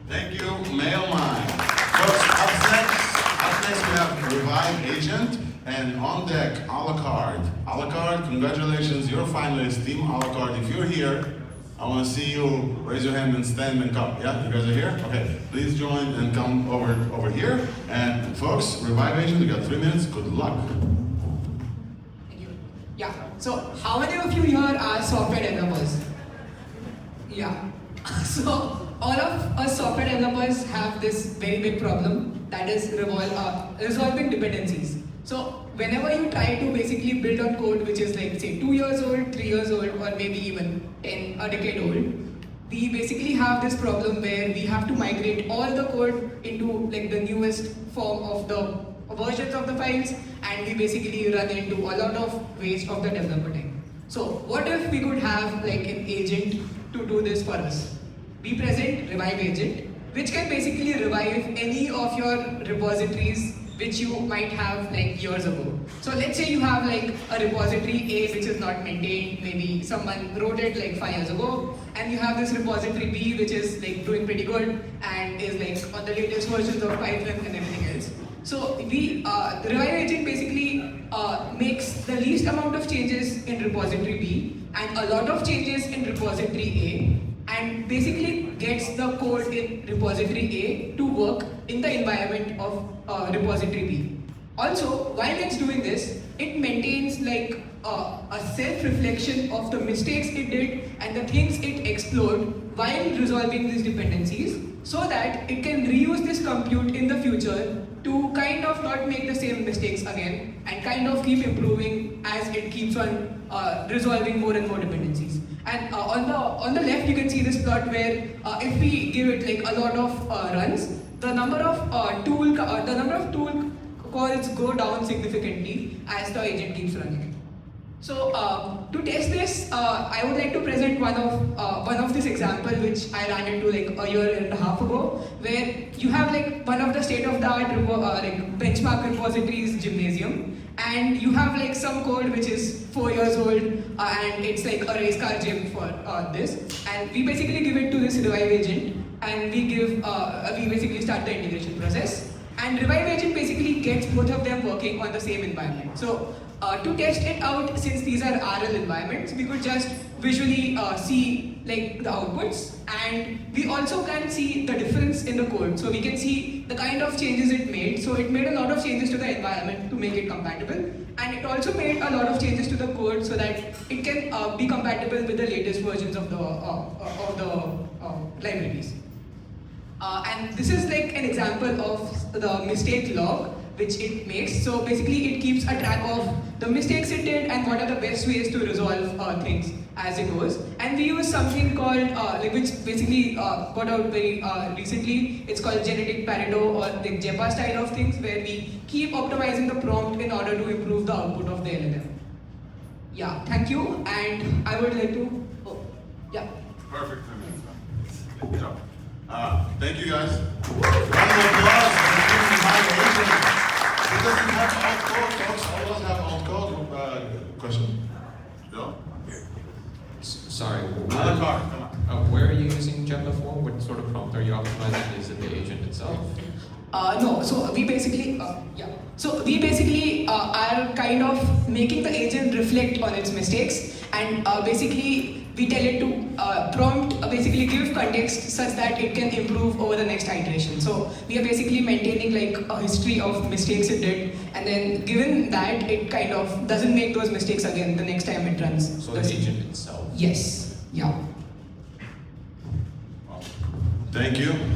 Thank you, Mailmine. Folks, up next we have Revive Agent, and on deck, a la carte. A la carte, congratulations, you're a finalist, team a la carte. If you're here, I want to see you raise your hand and stand and come. Yeah, you guys are here? Okay, please join and come over here. And folks, Revive Agent, you got 3 minutes. Good luck. Thank you. Yeah. So, how many of you here are software developers? Yeah. So, all of us software developers have this very big problem, that is resolving dependencies. So, whenever you try to basically build on code which is like say 2 years old, 3 years old, or maybe even a decade old, we basically have this problem where we have to migrate all the code into like the newest form of the versions of the files, and we basically run into a lot of waste of the developer time. So what if we could have like an agent to do this for us? We present Revive Agent, which can basically revive any of your repositories which you might have like years ago. So let's say you have like a repository A which is not maintained, maybe someone wrote it like 5 years ago, and you have this repository B which is like doing pretty good and is like on the latest versions of Python and everything else. So the Revive Agent basically makes the least amount of changes in repository B and a lot of changes in repository A, and basically gets the code in repository A to work in the environment of repository B. Also, while it's doing this, it maintains like a self-reflection of the mistakes it did and the things it explored while resolving these dependencies, so that it can reuse this compute in the future to kind of not make the same mistakes again and kind of keep improving as it keeps on resolving more and more dependencies. And on the left, you can see this plot where if we give it like a lot of runs, the number of tool calls go down significantly as the agent keeps running. So to test this, I would like to present one of this example which I ran into like a year and a half ago, where you have like one of the state-of-the-art like benchmark repositories gymnasium, and you have like some code which is 4 years old and it's like a race car gym for this, and we basically give it to this Revive Agent, and we basically start the integration process, and Revive Agent basically gets both of them working on the same environment. So to test it out, since these are RL environments, we could just visually see like the outputs, and we also can see the difference in the code. So we can see the kind of changes it made. So it made a lot of changes to the environment to make it compatible, and it also made a lot of changes to the code so that it can be compatible with the latest versions of the libraries. And this is like an example of the mistake log which it makes. So basically it keeps a track of the mistakes it did and what are the best ways to resolve things as it goes. And we use something called, which basically got out very recently. It's called genetic Pareto or the JEPA style of things, where we keep optimizing the prompt in order to improve the output of the LLM. Yeah, thank you. And I would like to, yeah. Perfect. Good job. Thank you guys. Round of applause for Revive Agent. It doesn't have alt code, folks. All of us have alt code. Question? Joe? Sorry. A la carte, come on. Where are you using JEPA for? What sort of prompt are you optimizing? Is it the agent itself? No, so we basically, are kind of making the agent reflect on its mistakes, and basically we tell it to prompt, basically give context such that it can improve over the next iteration. So we are basically maintaining like a history of mistakes it did, and then given that, it kind of doesn't make those mistakes again the next time it runs. So the agent itself? Yes, yeah. Thank you.